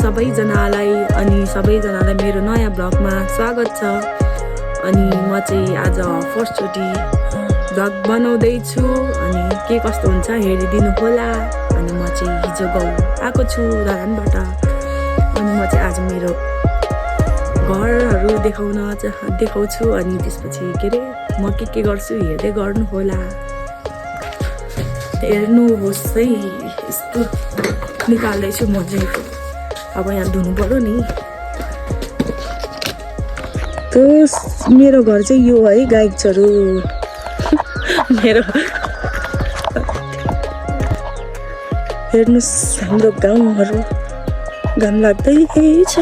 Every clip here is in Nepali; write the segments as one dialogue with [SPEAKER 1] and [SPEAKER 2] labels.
[SPEAKER 1] सबैजनालाई अनि सबैजनालाई मेरो नयाँ ब्लगमा स्वागत छ। अनि म चाहिँ आज फर्स्टचोटि ब्लग बनाउँदैछु अनि के कस्तो हुन्छ हेरिदिनु होला। अनि म चाहिँ हिजो गाउँ आएको छु धरानबाट। अनि म चाहिँ आज मेरो घरहरू देखाउँछु अनि त्यसपछि के अरे म के गर्छु हेर्दै गर्नु होला। हेर्नुहोस् है यस्तो निकाल्दैछु म चाहिँ। अब यहाँ धुनु पर्यो नि। त मेरो घर चाहिँ यो है गाइड्सहरू मेरो हेर्नुहोस् हाम्रो गाउँहरू घाम लाग्दैछ।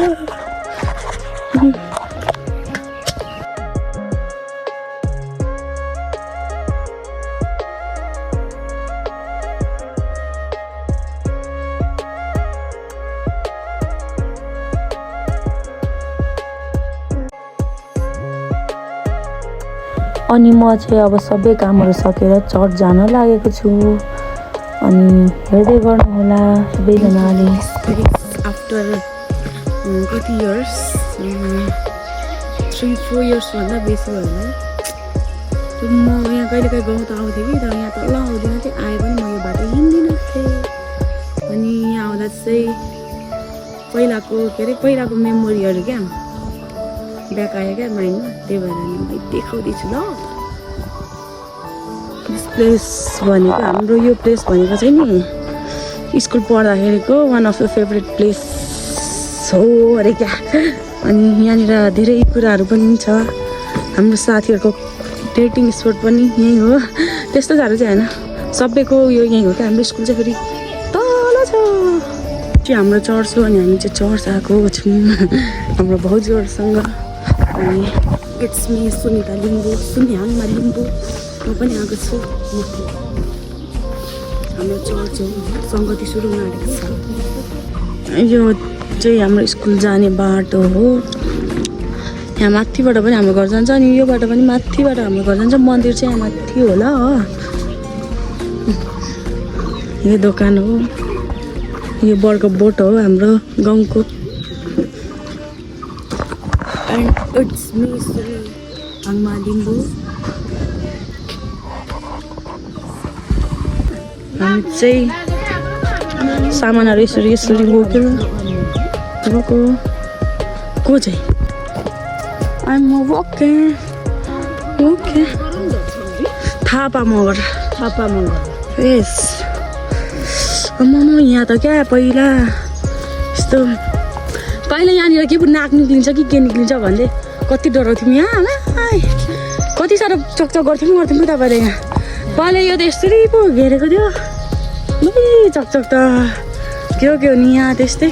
[SPEAKER 1] अनि म चाहिँ अब सबै कामहरू सकेर चर्च जान लागेको छु। अनि हेर्दै गर्नु होला सबैजनाले। आफ्टर कति इयर्स 3-4 इयर्सभन्दा बेसी भयो होला। म यहाँ कहिले गाउँ त आउँथेँ कि तर यहाँ तल आउँदिनँ थिएँ। आए पनि म यो बाटो हिँड्दिनँ थिएँ। अनि यहाँ आउँदा चाहिँ पहिलाको मेमोरीहरू क्या ब्याक आयो क्या माइन्डमा। त्यही भएर नि मैले देखाउँदैछु ल। दिस प्लेस भनेको हाम्रो यो प्लेस भनेको चाहिँ नि स्कुल पढ्दाखेरिको one of the favourite place हो अरे क्या। अनि यहाँनिर धेरै कुराहरू पनि छ। हाम्रो साथीहरूको डेटिङ स्पोट पनि यहीँ हो। त्यस्तो साह्रो चाहिँ होइन, सबैको यो यहीँ हो क्या। हाम्रो स्कुल चाहिँ फेरि तल छ। चाहिँ हाम्रो चर्च हो अनि हामी चाहिँ चर्च आएको छौँ हाम्रो भाउजूहरूसँग। अनि इट्स मी सुनिता लिम्बू, सुन्याङमा लिम्बू। म पनि आएको छु। हाम्रो चर्च हो, सङ्गति सुरु आएको छ। यो चाहिँ हाम्रो स्कुल जाने बाटो हो। यहाँ माथिबाट पनि हाम्रो घर जान्छ अनि यो बाटो पनि माथिबाट हाम्रो घर जान्छ। मन्दिर चाहिँ यहाँ माथि होला हो। यो दोकान हो, यो बर्को बोट हो हाम्रो गाउँको। एन्ड इट्स मी सुनियाङमा लिम्बू। हामी चाहिँ सामानहरू यसरी बोकेर गएको। को चाहिँ I'm walking Thapa Magar yes. म यहाँ त क्या पहिला यहाँनिर के पो नाक निक्लिन्छ कि के निक्लिन्छ भन्दै कति डराउँथ्यौँ यहाँ। कति साह्रो चकचक गर्थ्यौँ कि तपाईँले यहाँ। पहिला यो त यसरी पो घेरेको थियो। चकचक त के हो नि यहाँ त्यस्तै।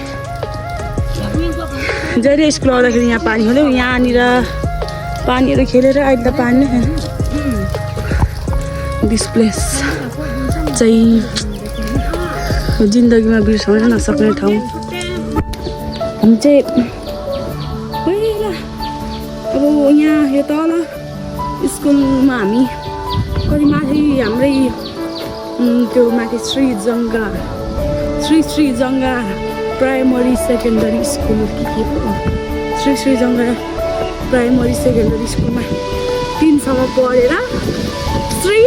[SPEAKER 1] जहिले स्कुल आउँदाखेरि यहाँ पानी हाल्यो। यहाँनिर पानीहरू खेलेर अहिले त पानी छैन। दिस प्लेस चाहिँ जिन्दगीमा बिर्साउन नसक्ने ठाउँ। हामी चाहिँ पहिला अब यहाँ यो तल स्कुलमा हामी कति माथि हाम्रै त्यो माथि श्री जङ्गा प्राइमरी सेकेन्डरी स्कुल के पो श्री जङ्गा प्राइमरी सेकेन्डरी स्कुलमा 3 सम्म पढेर श्री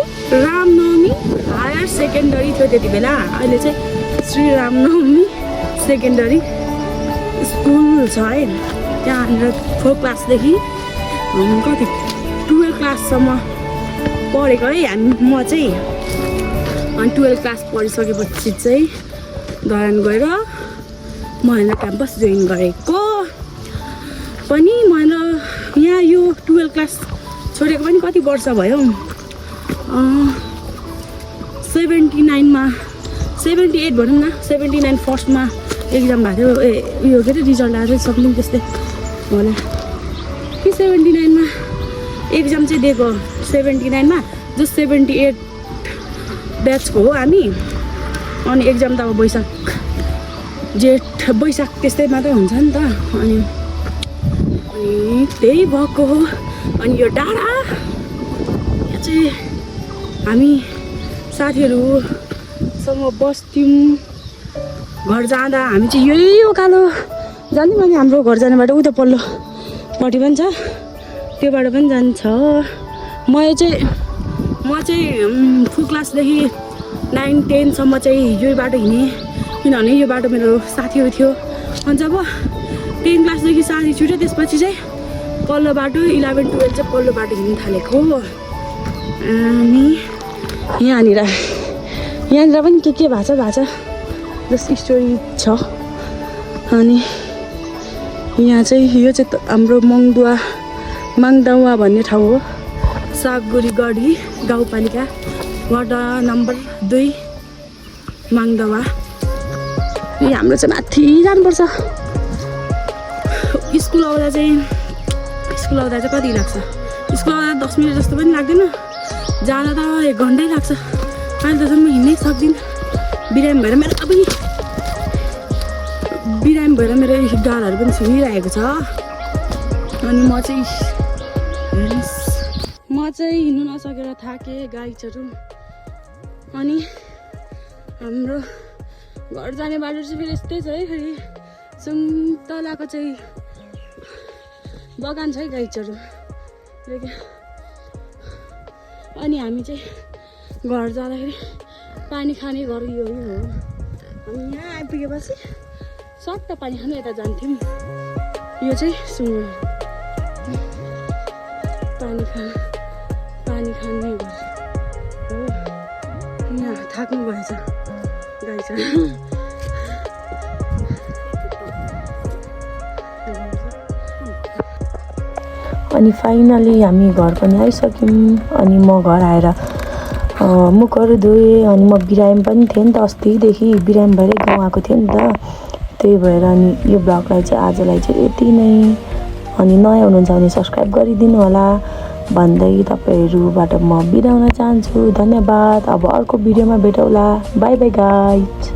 [SPEAKER 1] रामनवमी हायर सेकेन्डरी थियो त्यति बेला। अहिले चाहिँ श्री रामनवमी सेकेन्डरी स्कुल छ है। त्यहाँनिर 4 क्लासदेखि कति 12 क्लाससम्म पढेको है म चाहिँ। अनि 12 क्लास पढिसकेपछि चाहिँ धरान गएर महेन्द्र क्याम्पस जोइन गरेको। पनि मैले यहाँ यो 12 क्लास छोडेको पनि कति वर्ष भयो। 78 भनौँ न। 79 फर्स्टमा एक्जाम भएको थियो। यो के अरे रिजल्ट आएको थियो समथिङ त्यस्तै होला कि 79मा एक्जाम चाहिँ दिएको। 79मा जो 78 ब्याचको हो हामी। अनि एक्जाम त अब बैशाख त्यस्तै मात्रै हुन्छ नि त। अनि त्यही भएको हो। अनि यो डाँडा यहाँ चाहिँ हामी साथीहरूसँग बस्थ्यौँ। घर जाँदा हामी चाहिँ यही उकालो जान्थ्यौँ अनि हाम्रो घर जाने बाटो उता पल्लोपट्टि पनि छ त्यो बाटो पनि जान्छ म चाहिँ 2 क्लासदेखि 9, 10 सम्म चाहिँ यही बाटो हिँडेँ किनभने यो बाटो मेरो साथीहरू थियो अनि जब 10 क्लासदेखि साथी छुट्यो त्यसपछि चाहिँ पल्लो बाटो 11, 12 चाहिँ पल्लो बाटो हिँड्नु थालेको अनि यहाँनिर पनि के भएको छ जस्तो स्टोरी छ अनि यहाँ चाहिँ यो चाहिँ हाम्रो माङदावा भन्ने ठाउँ हो सागगुरी गढी गाउँपालिका वडा नम्बर 2 माङदावा हाम्रो चाहिँ माथि जानुपर्छ स्कुल आउँदा चाहिँ कति लाग्छ स्कुल आउँदा 10 मिनट जस्तो पनि लाग्दैन जाँदा त 1 घन्टै लाग्छ अहिले त म हिँड्नै सक्दिनँ बिरामी भएर मेरो गालाहरू पनि छुइरहेको छ अनि म चाहिँ हिँड्नु नसकेर थाकेँ गाई चरुम अनि हाम्रो घर जाने बाटो चाहिँ फेरि यस्तै छ है फेरि सुन्तलाको चाहिँ बगान छ है गाई चरुम अनि हामी चाहिँ घर जाँदाखेरि पानी खाने घर यो हो अनि यहाँ आइपुगेपछि सट्ट पानी खानु यता जान्थ्यौँ यो चाहिँ सुँगुर पानी खाने घर हो यहाँ थाक्नु भएछ गाई छ
[SPEAKER 2] अनि फाइनली हामी घर पनि आइसक्यौँ अनि म घर आएर मुखहरू धोएँ अनि म बिरामी पनि थिएँ नि त अस्तिदेखि बिरामी भएरै गाउँ आएको थिएँ नि त त्यही भएर अनि यो ब्लगलाई चाहिँ आजलाई चाहिँ यति नै अनि नयाँ हुनुहुन्छ भने सब्सक्राइब गरिदिनु होला भन्दै तपाईँहरूबाट म बिदा हुन चाहन्छु धन्यवाद अब अर्को भिडियोमा भेटौँला बाई बाई गाइज